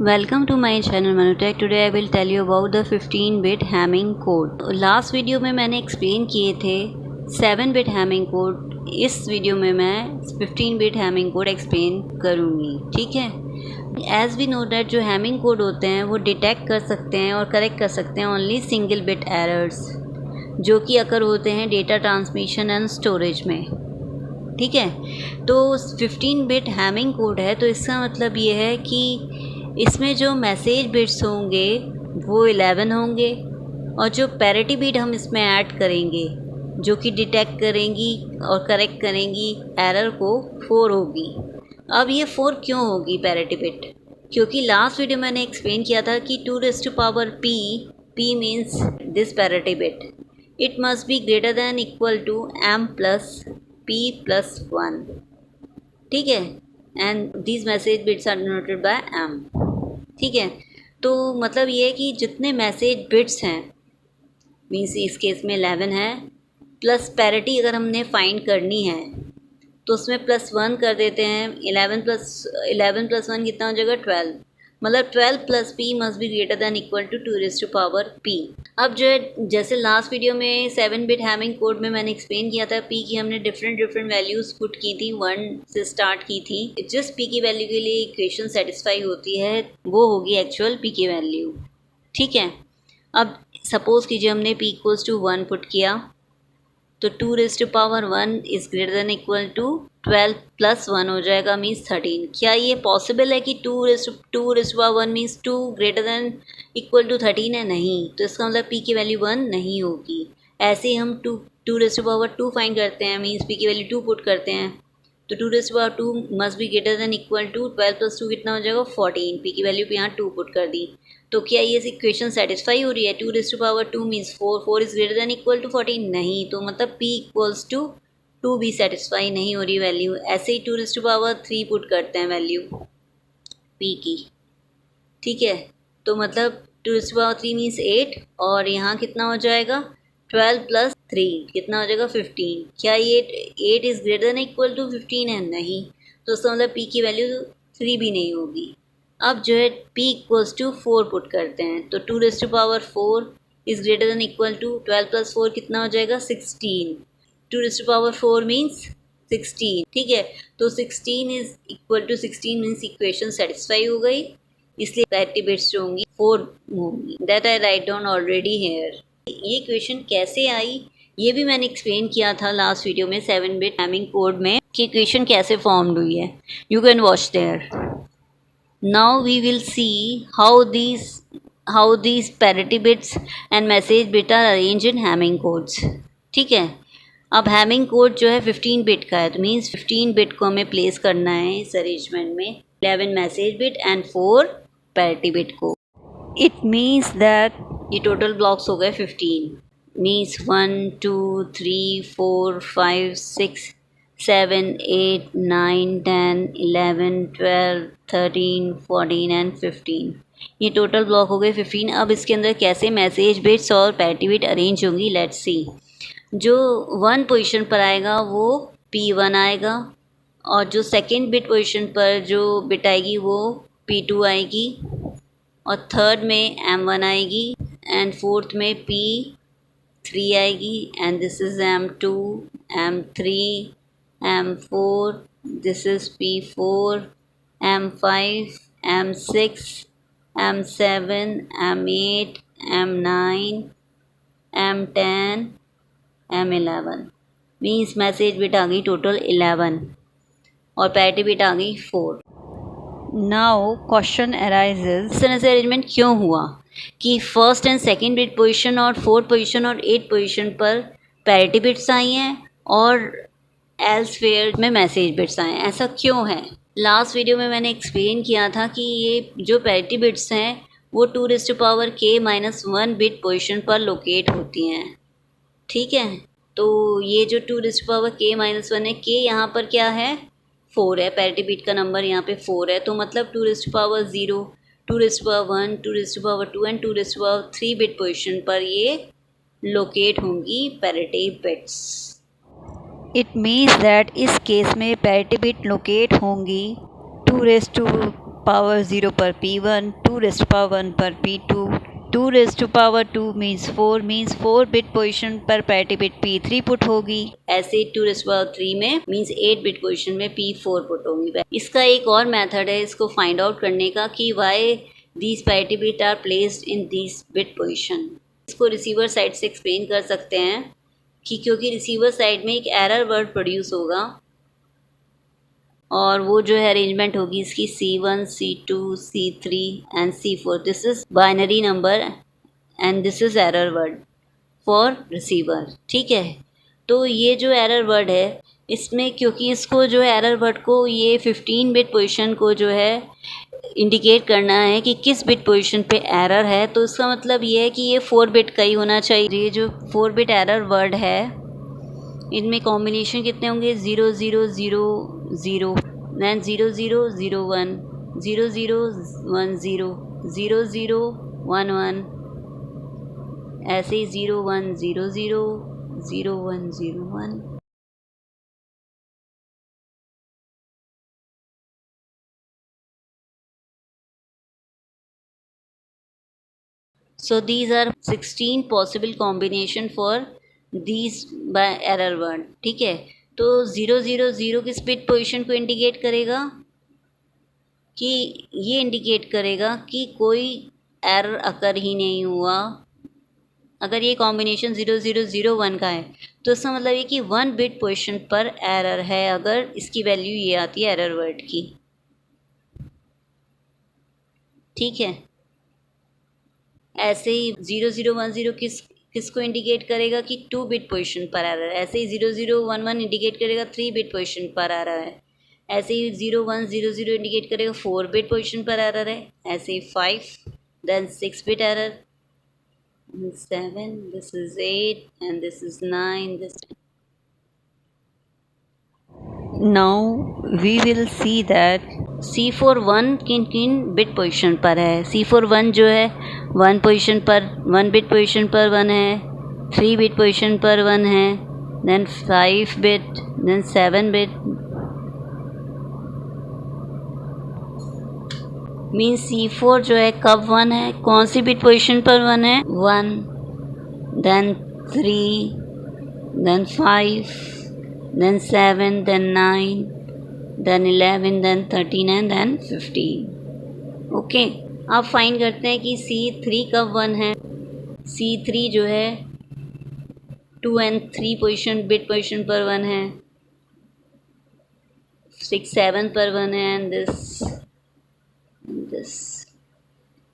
Welcome to my channel Manutech. Today I will tell you about the 15-bit Hamming code. Last video में मैंने explain किए थे 7-bit Hamming code. इस video में मैं 15-bit Hamming code explain करूँगी. ठीक है. एज वी नो डैट जो Hamming कोड होते हैं वो डिटेक्ट कर सकते हैं और करेक्ट कर सकते हैं ओनली सिंगल बिट एरर्स जो कि अकर होते हैं डेटा ट्रांसमिशन एंड स्टोरेज में. ठीक है. तो 15-bit Hamming कोड है तो इसका मतलब ये है कि इसमें जो मैसेज बिट्स होंगे वो 11 होंगे और जो पैरिटी बिट हम इसमें ऐड करेंगे जो कि डिटेक्ट करेंगी और करेक्ट करेंगी एरर को 4 होगी. अब ये 4 क्यों होगी पैरिटी बिट? क्योंकि लास्ट वीडियो मैंने एक्सप्लेन किया था कि 2⁻p p means this parity bit it must be greater than equal to m plus p plus 1. ठीक है. And these message bits are denoted by m. ठीक है. तो मतलब ये है कि जितने मैसेज बिट्स हैं मीन्स इस केस में 11 है प्लस पैरिटी अगर हमने फाइंड करनी है तो उसमें +1 कर देते हैं. 11 प्लस 1 कितना हो जाएगा 12. मतलब 12 plus p must be greater than equal to 2⁻p. अब जो है जैसे लास्ट वीडियो में 7-bit Hamming कोड में मैंने एक्सप्लेन किया था p की हमने डिफरेंट वैल्यूज़ पुट की थी. 1 से स्टार्ट की थी. जिस p की वैल्यू के लिए इक्वेशन सेटिस्फाई होती है वो होगी एक्चुअल p की वैल्यू. ठीक है. अब सपोज़ कीजिए हमने p = 1 पुट किया तो 2⁻1 is greater than equal to 12 plus 1 हो जाएगा मीन्स 13. क्या ये पॉसिबल है कि 2⁻1 means 2 greater than equal to 13 है? नहीं. तो इसका मतलब p की वैल्यू 1 नहीं होगी. ऐसे ही हम 2⁻2 फाइंड करते हैं मीन्स p की वैल्यू 2 पुट करते हैं तो 2⁻2 must be greater than equal to 12 plus 2 कितना हो जाएगा 14. p की वैल्यू यहाँ 2 पुट कर दी. तो क्या ये इक्वेशन सेटिस्फाई हो रही है? 2⁻2 means 4 is greater than equal to 14 नहीं. तो मतलब p इक्वल्स टू 2 भी सेटिस्फाई नहीं हो रही वैल्यू. ऐसे ही 2⁻3 पुट करते हैं वैल्यू p की. ठीक है. तो मतलब 2⁻3 मीन्स 8 और यहाँ कितना हो जाएगा 12 प्लस 3 कितना हो जाएगा 15. क्या ये 8 is greater than equal to 15 है? नहीं. तो उसका मतलब p की वैल्यू 3 भी नहीं होगी. अब जो है p इक्वल्स टू 4 पुट करते हैं तो 2⁻4 is greater than equal to 12 plus 4 कितना हो जाएगा 16. 2⁻4 मीन्स 16. ठीक है. तो 16 is equal to 16 means equation satisfy हो गई. इसलिए पैरिटी बिट्स जो होंगी 4 होंगी. That I write down already here. ये इक्वेशन कैसे आई ये भी मैंने एक्सप्लेन किया था लास्ट वीडियो में 7-bit Hamming कोड में कि इक्वेशन कैसे फॉर्म्ड हुई है. You can watch there. Now we will see how these parity bits and message bit are arranged in Hamming codes. ठीक है. अब Hamming कोड जो है 15 बिट का है तो मीन्स 15 बिट को हमें प्लेस करना है इस अरेंजमेंट में 11 message bit and 4 parity bit को. इट मीन्स दैट ये टोटल ब्लॉक्स हो गए 15 मीन्स 1 2 3 4 5 6 7 8 9 10 11 12 13 14 एंड 15. ये टोटल ब्लॉक हो गए 15. अब इसके अंदर कैसे मैसेज बिट्स और पैरिटी बिट अरेंज होंगी लेट्स सी. जो 1 पोजीशन पर आएगा वो p1 आएगा और जो सेकंड बिट पोजीशन पर जो बिट आएगी वो p2 आएगी और थर्ड में m1 आएगी एंड फोर्थ में p3 आएगी and this is m2 m3 m4 this is p4 m5 m6 m7 m8 m9 m10 m11 means message bit आ गई टोटल 11 और पैरिटी बिट आ गई 4. नाउ क्वेश्चन अराइजेज इस तरह से अरेंजमेंट क्यों हुआ कि first and second bit position और फोर्थ पोजीशन और 8 पोजीशन पर पैरिटी बिट्स आई हैं और एल्सवेयर में मैसेज बिट्स आए. ऐसा क्यों है? लास्ट वीडियो में मैंने एक्सप्लेन किया था कि ये जो पैरिटी बिट्स हैं वो 2⁻k-1 बिट पोजीशन पर लोकेट होती हैं. ठीक है. तो ये जो 2⁻k-1 है k यहाँ पर क्या है 4 है. पैरिटी बिट का नंबर यहाँ पे 4 है तो मतलब 2⁻0 2⁻1 2⁻2 एंड 2⁻3 बिट पोजीशन पर ये लोकेट होंगी parity bits. It means that इस केस में पैरिटी बिट लोकेट होंगी 2⁻k पावर 0 पर P1, 2 raised to power 1 पर P2, 2 raised to power 2 means 4 bit position पर पैरिटी बिट P3 पुट होगी। ऐसे 2 raised to power 3 में मीन्स 8 बिट पोजीशन में P4 पुट होगी। इसका एक और मेथड है इसको फाइंड आउट करने का कि why these parity bit are placed in this bit position. इसको रिसीवर साइड से एक्सप्लेन कर सकते हैं कि क्योंकि रिसीवर साइड में एक एरर वर्ड प्रोड्यूस होगा और वो जो है अरेंजमेंट होगी इसकी C1, C2, C3 and C4। This is binary number and this is error word for receiver. ठीक है, तो ये जो एरर वर्ड है इसमें क्योंकि इसको जो एरर वर्ड को ये 15 बिट पोजीशन को जो है इंडिकेट करना है कि किस बिट पोजीशन पे एरर है, तो इसका मतलब ये है कि ये 4 बिट का ही होना चाहिए। ये जो 4 बिट एरर वर्ड है इनमें कॉम्बिनेशन कितने होंगे 0 0 0 0 दैन 0 0 0 1 0 0 1 0 0 0 1 1 ऐसे ही 0 1 0 0 0 1 0 1। So these are 16 possible combination for these by error word। ठीक है, तो 0 0 0 किस बिट पोजीशन को इंडिकेट करेगा कि ये इंडिकेट करेगा कि कोई एरर अकर ही नहीं हुआ। अगर ये कॉम्बिनेशन 0 0 0 1 का है तो इसका मतलब ये कि 1 बिट पोजीशन पर एरर है अगर इसकी वैल्यू ये आती है एरर वर्ड की। ठीक है, ऐसे ही 0 0 1 0 किसको इंडिकेट करेगा कि 2 बिट पोजीशन पर एरर है। ऐसे ही 0 0 1 1 इंडिकेट करेगा 3 बिट पोजीशन पर एरर है। ऐसे ही 0 1 0 0 इंडिकेट करेगा 4 बिट पोजीशन पर एरर है। ऐसे ही 5 then 6 bit error, 7 this is 8 and this is 9 this. Now we will see that C4 1 किन किन बिट पोजीशन पर है। C4 1 जो है 1 पोजीशन पर 1 बिट पोजीशन पर 1 है, 3 बिट पोजीशन पर 1 है, then 5 bit, then 7 bit. Mean C4 जो है कब 1 है, कौन सी बिट पोजीशन पर 1 है 1, then 3, then 5, then 7, then 9, then 11, then 13 and then 15। Okay, अब फाइंड करते हैं कि C3 कब 1 है। C3 जो है 2 and 3 पोजीशन बिट पोजीशन पर 1 है, 6 7 पर 1 है एंड दिस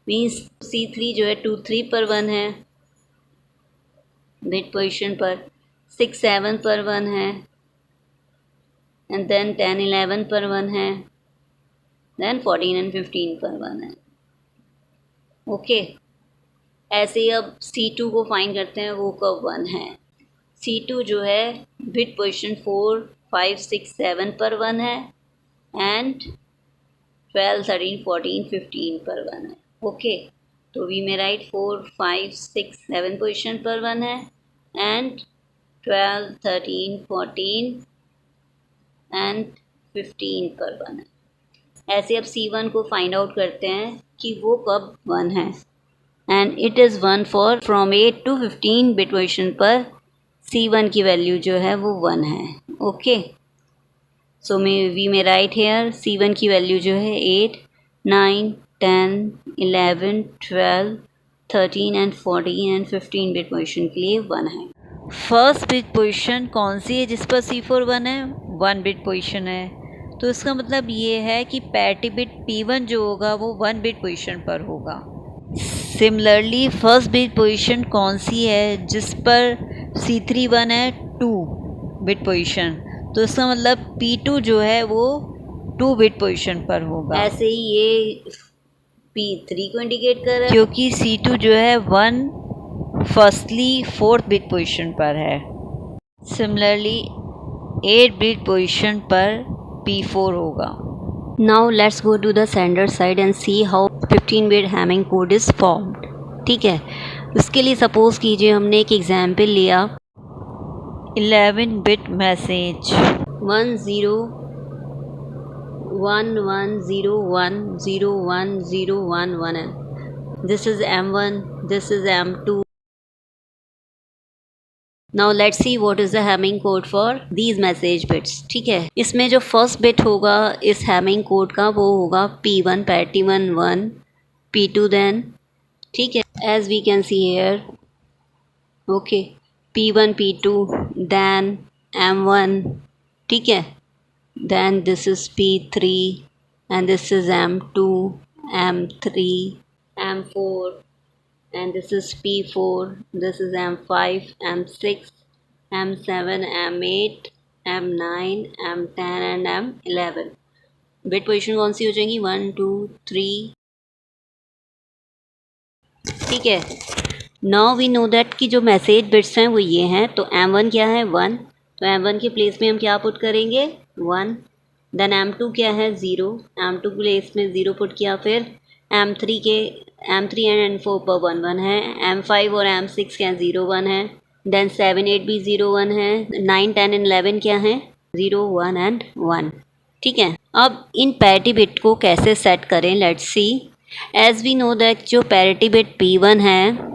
मीन्स C3 जो है 2 3 पर 1 है बिट पोजीशन पर, 6 7 पर 1 है एंड देन 10 11 पर 1 है, देन 14 एंड 15 पर 1 है। ओके, ऐसे ही अब C2 को फाइंड करते हैं वो कब 1 है। C2 जो है बिट पोजीशन 4 5 6 7 पर 1 है एंड 12 13 14 15 पर 1 है। ओके, तो वी में राइट 4 5 6 7 पोजीशन पर 1 है एंड 12 13 14 एंड 15 पर 1 है। ऐसे अब C1 को फाइंड आउट करते हैं कि वो कब 1 है and it is 1 for from 8 to 15 bit position पर C1 की वैल्यू जो है वो 1 है। ओके, सो वी में राइट हेयर C1 की वैल्यू जो है 8 9 10 11 12 13 एंड 14 एंड 15 बिट पोजीशन के लिए 1 है। फर्स्ट बिट पोजीशन कौन सी है जिस पर C4 1 है, 1 बिट पोजीशन है, तो इसका मतलब ये है कि पैरिटी बिट P1 जो होगा वो 1 बिट पोजीशन पर होगा। सिमिलरली फर्स्ट बिट पोजीशन कौन सी है जिस पर C3 1 है, 2 बिट पोजीशन, तो इसका मतलब P2 जो है वो 2 बिट पोजीशन पर होगा। ऐसे ही ये P3 को इंडिकेट कर रहा है क्योंकि C2 जो है 1 फर्स्टली 4th बिट पोजीशन पर है। सिमिलरली 8 बिट पोजीशन पर P4 होगा। Now let's go to the sender side and see how 15 bit Hamming code is formed. ठीक है, इसके लिए सपोज कीजिए हमने एक एग्जाम्पल लिया 11 bit message 1 0 11010101 and this is M1, this is M2. Now let's see what is the Hamming code for these message bits. ठीक है, इसमें जो फर्स्ट बिट होगा इस हैमिंग कोड का वो होगा P1 पैटी 1 P2 देन, ठीक है, as we can see here, okay, P1 P2 then M1, ठीक है, then this is P3 and this is M2, M3, M4 and this is P4, this is M5, M6, M7, M8, M9, M10 and M11। Bit position कौन सी हो जाएंगी? 1 2 3, ठीक है। Now we know that कि जो message bits हैं वो ये हैं, तो M1 क्या है? 1, तो M1 के प्लेस में हम क्या पुट करेंगे? 1। देन M2 क्या है? 0, M2 प्लेस में 0 पुट किया। फिर M3 एंड M4 पर 1 1 है, M5 और M6 क्या 0 1 है, देन 7 8 भी 0 1 है, 9 10 एंड 11 क्या है? 0 1 एंड 1, ठीक है। अब इन पैरिटी बिट को कैसे सेट करें, let's see. As we know that जो पैरिटी बिट P1 है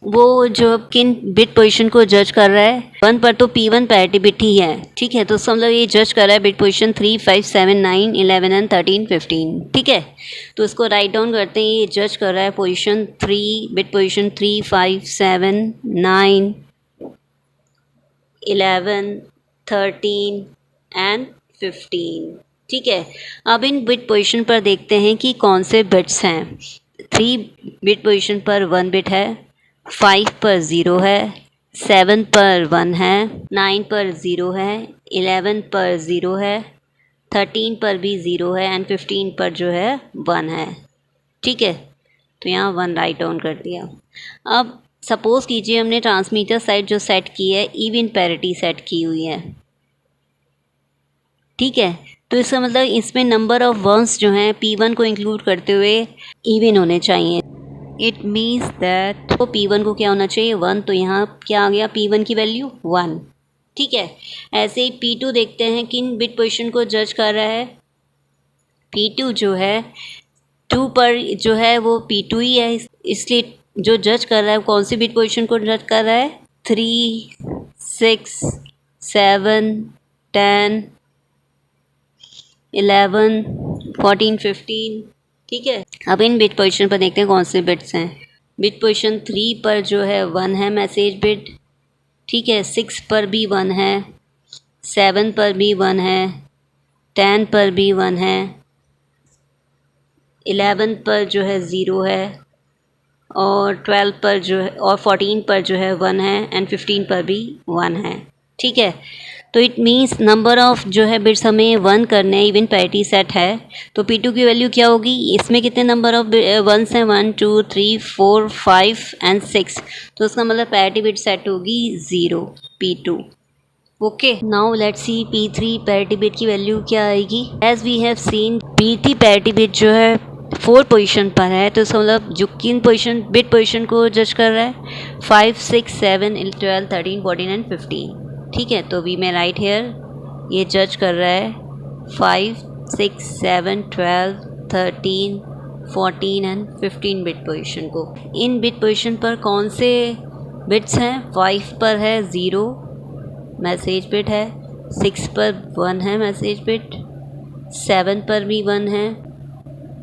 वो जो किन बिट पोजीशन को जज कर रहा है, 1 पर तो P1 पैरिटी बिट ही है, ठीक है, तो उसका मतलब ये जज कर रहा है बिट पोजीशन 3 5 7 9 11 एंड 13 15, ठीक है। तो इसको राइट डाउन करते हैं, ये जज कर रहा है पोजीशन 3, बिट पोजीशन 3 5 7 9 11 13 एंड 15, ठीक है। अब इन बिट पोजीशन पर देखते हैं कि कौन से बिट्स हैं। 3 बिट पोजीशन पर 1 बिट है, 5 पर 0 है, 7 पर 1 है, 9 पर 0 है, 11 पर 0 है, 13 पर भी 0 है एंड 15 पर जो है 1 है, ठीक है। तो यहाँ 1 राइट डाउन कर दिया। अब सपोज कीजिए हमने ट्रांसमीटर साइड जो सेट की है इवन पैरिटी सेट की हुई है, ठीक है, तो इसका मतलब इसमें नंबर ऑफ वंस जो हैं P1 को इंक्लूड करते हुए इवन होने चाहिए। इट मीन्स दैट तो P1 को क्या होना चाहिए? 1, तो यहाँ क्या आ गया? P1 की वैल्यू 1, ठीक है। ऐसे ही P2 देखते हैं किन बिट पोजीशन को जज कर रहा है। P2 जो है 2 पर जो है वो P2 ही है, इसलिए जो जज कर रहा है कौन सी बिट पोजीशन को जज कर रहा है? 3 6 7 10 11 14 15, ठीक है। अब इन बिट पोजीशन पर देखते हैं कौन से बिट्स हैं। बिट पोजीशन 3 पर जो है 1 है मैसेज बिट, ठीक है, 6 पर भी 1 है, 7 पर भी 1 है, 10 पर भी 1 है, 11 पर जो है 0 है और 12 पर जो है और 14 पर जो है 1 है एंड 15 पर भी 1 है, ठीक है। तो इट मीन्स नंबर ऑफ जो है बिट्स हमें 1 करने इवन पैरिटी सेट है, तो P2 की वैल्यू क्या होगी? इसमें कितने नंबर ऑफ वंस हैं? 1 2 3 4 5 एंड 6, तो उसका मतलब पैरिटी बिट सेट होगी 0 P2, okay. Now let's see P3 parity bit की वैल्यू क्या आएगी। As we have seen P3 parity bit जो है 4 पोजीशन पर है, तो इसका मतलब जो किन पोजीशन बिट पोजीशन को जज कर रहा है? 5 6 7 12 13 14 एंड 15, ठीक है। तो वी में राइट हेयर ये जज कर रहा है 5 6 7 12 13 14 एंड 15 बिट पोजीशन को। इन बिट पोजीशन पर कौन से बिट्स हैं? 5 पर है 0 मैसेज बिट है, 6 पर 1 है मैसेज बिट, 7 पर भी 1 है,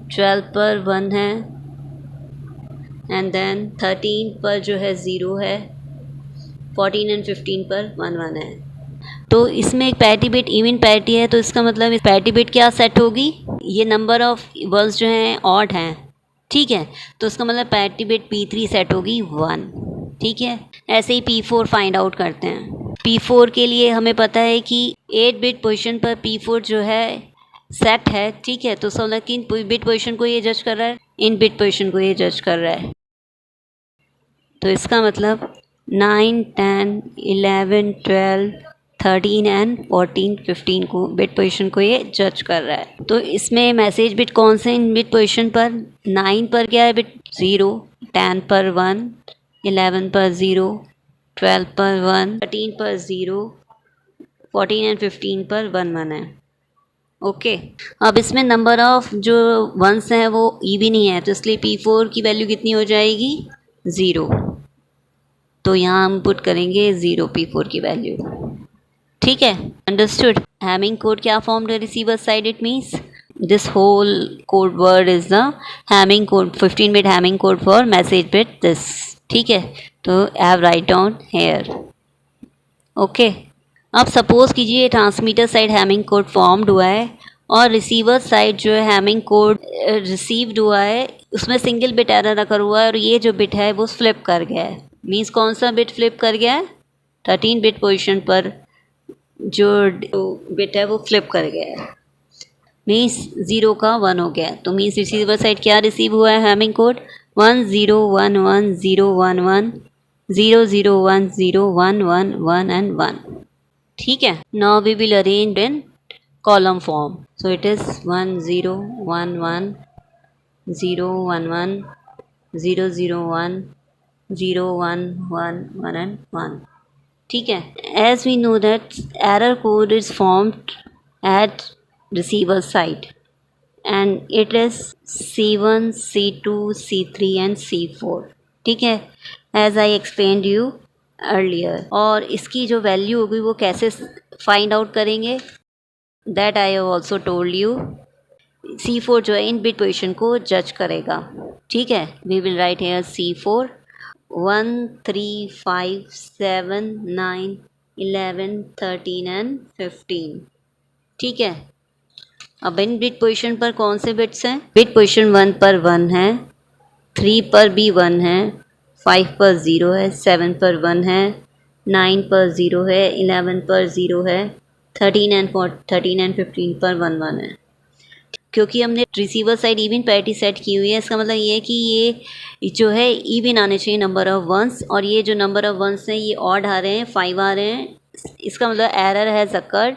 12 पर 1 है एंड देन 13 पर जो है 0 है, 14 एंड 15 पर 1 1 है। तो इसमें एक पैरिटी बिट इवन पैरिटी है, तो इसका मतलब इस पैरिटी बिट क्या सेट होगी? ये नंबर ऑफ वंस जो हैं ऑड हैं, ठीक है, तो इसका मतलब पैरिटी बिट P3 सेट होगी 1, ठीक है। ऐसे ही P4 फाइंड आउट करते हैं। P4 के लिए हमें पता है कि 8 बिट पोजीशन पर P4 जो है सेट है, ठीक है, तो उसका मतलब किन बिट पोजीशन को ये जज कर रहा है? इन बिट पोजीशन को ये जज कर रहा है, तो इसका मतलब 9 10 11 12 13 एंड 14 15 को बिट पोजीशन को ये जज कर रहा है। तो इसमें मैसेज बिट कौन से इन बिट पोजीशन पर? 9 पर क्या है बिट? 0, 10 पर 1, 11 पर 0, 12 पर 1, 13 पर 0, 14 एंड 15 पर 1 1 है, ओके। अब इसमें नंबर ऑफ जो वंस हैं वो इवन ही है, तो इसलिए P4 की वैल्यू कितनी हो जाएगी, 0। तो यहाँ हम पुट करेंगे 0 P4 की वैल्यू। ठीक है, अंडरस्टूड। हैमिंग कोड क्या form the receiver side, it means this whole code word is the Hamming code, 15 bit Hamming code for message bit this. ठीक है, तो I have write down here. Okay, अब suppose कीजिए transmitter side Hamming code formed हुआ है और receiver side जो है हैमिंग कोड रिसीव्ड हुआ है, उसमें सिंगल बिट एरर रखा हुआ है और ये जो बिट है वो फ्लिप कर गया है। मीन्स कौन सा बिट फ्लिप कर गया है, 13 बिट पोजीशन पर जो बिट है वो फ्लिप कर गया है, मीन्स 0 का 1 हो गया। तो मीन्स रिसीवर साइड क्या रिसीव हुआ है, हैमिंग कोड 1011011011 0010111 एंड 1। ठीक है, now we will arrange in column form. So it is 1011 011 001 0111 and 1। ठीक है, as we know that error code is formed at receiver side and it is C1, C2, C3 and C4। ठीक है, as I explained you earlier। और इसकी जो value होगी वो कैसे फाइंड आउट करेंगे, that I have also told you। C4 जो है इन बिट पोजीशन को जज करेगा। ठीक है, we will write here C4 1 3 5 7 9 11 13 and 15। ठीक है, अब इन बिट पोजीशन पर कौन से बिट्स हैं, बिट पोजीशन 1 पर 1 है, 3 पर भी 1 है, 5 पर 0 है, 7 पर 1 है, 9 पर 0 है, 11 पर 0 है, 13 एंड 15 पर 1 1 है। क्योंकि हमने receiver side even parity set की हुई है, इसका मतलब ये है कि ये जो है इवन आने चाहिए नंबर ऑफ वंस, और ये जो नंबर ऑफ वंस हैं ये ऑड आ रहे हैं, 5 आ रहे हैं, इसका मतलब एरर हैज़ अकर्ड।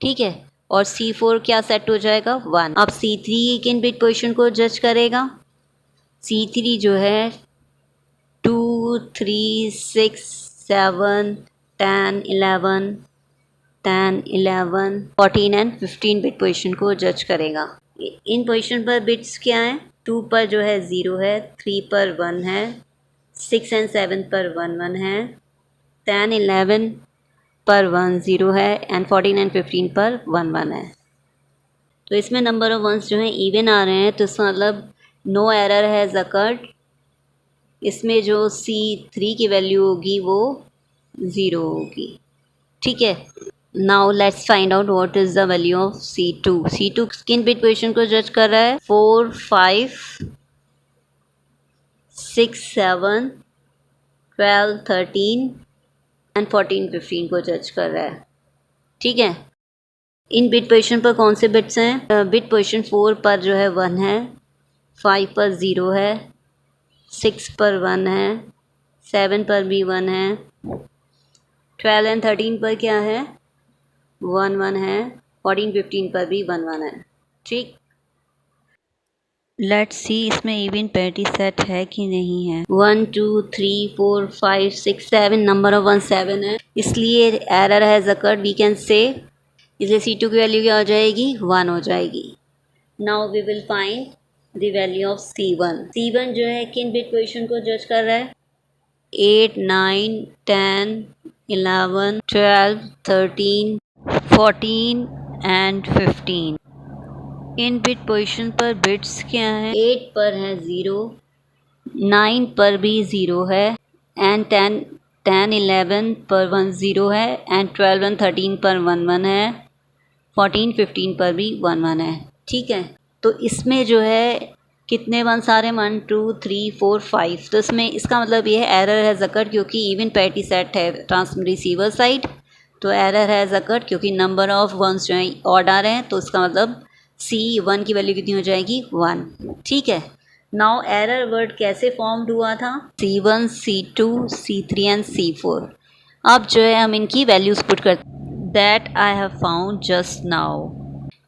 ठीक है, और C4 क्या सेट हो जाएगा, 1। अब C3 किन बिट पोजीशन को जज करेगा, C3 जो है 2 3 6 7 10 11 14 एंड 15 बिट पोजीशन को जज करेगा। इन पोजीशन पर बिट्स क्या हैं, 2 पर जो है 0 है, 3 पर 1 है, 6 एंड 7 पर 1 1 है, 10 11 पर 1 0 है एंड 14 एंड 15 पर 1 1 है। तो इसमें नंबर ऑफ वंस जो हैं इवन आ रहे हैं, तो इसका मतलब नो एरर हैज़ अकर्ड। इसमें जो C3 की वैल्यू होगी वो 0 होगी। ठीक है, now let's find out what is the value of C2। C2 किन बिट पोजीशन को जज कर रहा है, 4 5 6 7 12 13 एंड 14 15 को जज कर रहा है। ठीक है, इन बिट पोजीशन पर कौन से बिट्स हैं, बिट पोजीशन 4 पर जो है 1 है, 5 पर 0 है, 6 पर 1 है, 7 पर भी 1 है, 12 एंड 13 पर क्या है, 1 1 है, 14 15 पर भी 1 1 है। ठीक, लेट्स सी इसमें इवन पैरिटी सेट है कि नहीं है। 1 2 3 4 5 6 7 नंबर ऑफ 1 7 है, इसलिए error has occurred we can say, इसलिए C2 की वैल्यू क्या हो जाएगी, 1 हो जाएगी। Now we will find the value of C1। C1 जो है किन बिट पोजीशन को जज कर रहा है, 8 9 10 11 12 13 14 एंड 15। इन बिट पोजीशन पर बिट्स क्या है, 8 पर है 0, 9 पर भी 0 है एंड 10 11 पर 1 0 है एंड 12 एंड 13 पर 1 1 है, 14 15 पर भी 1 1 है। ठीक है, तो इसमें जो है कितने 1 आ रहे हैं, 1 2 3 4 5। तो इसमें इसका मतलब ये है एरर हैज़ अकर्ड, क्योंकि इवन पैरिटी सेट है रिसीवर साइड, तो एरर हैज़ अकर्ड क्योंकि नंबर ऑफ वंस जो हैं ऑड आ रहे हैं, तो इसका मतलब C1 की वैल्यू कितनी हो जाएगी, 1। ठीक है, नाउ एरर वर्ड कैसे फॉर्म्ड हुआ था, C1 C2 C3 and C4। अब जो है हम इनकी वैल्यूज़ पुट करते हैं, that I have found just now.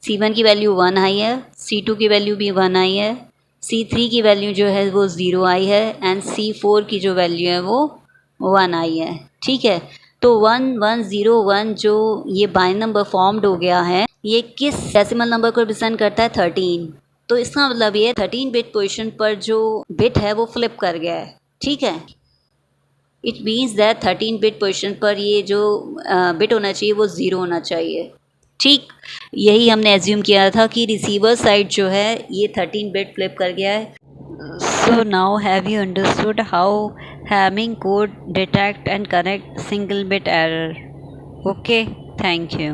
C1 की वैल्यू 1 आई है, C2 की वैल्यू भी 1 आई है, C3 की वैल्यू जो है वो 0 आई है एंड C4 की जो वैल्यू है वो 1 आई है। ठीक है, तो 1101 जो ये बाइनरी नंबर फॉर्म्ड हो गया है, ये किस डेसिमल नंबर को रिप्रेजेंट करता है? 13। तो इसका मतलब ये 13 बिट पोजीशन पर जो बिट है वो फ्लिप कर गया है, ठीक है। It means that 13 bit position पर ये जो बिट होना चाहिए वो 0 होना चाहिए, ठीक। यही हमने एज्यूम किया था कि रिसीवर साइड जो है ये 13 बिट फ्लिप कर गया है। So now have you understood how Hamming code detect and correct single bit error? Okay, thank you.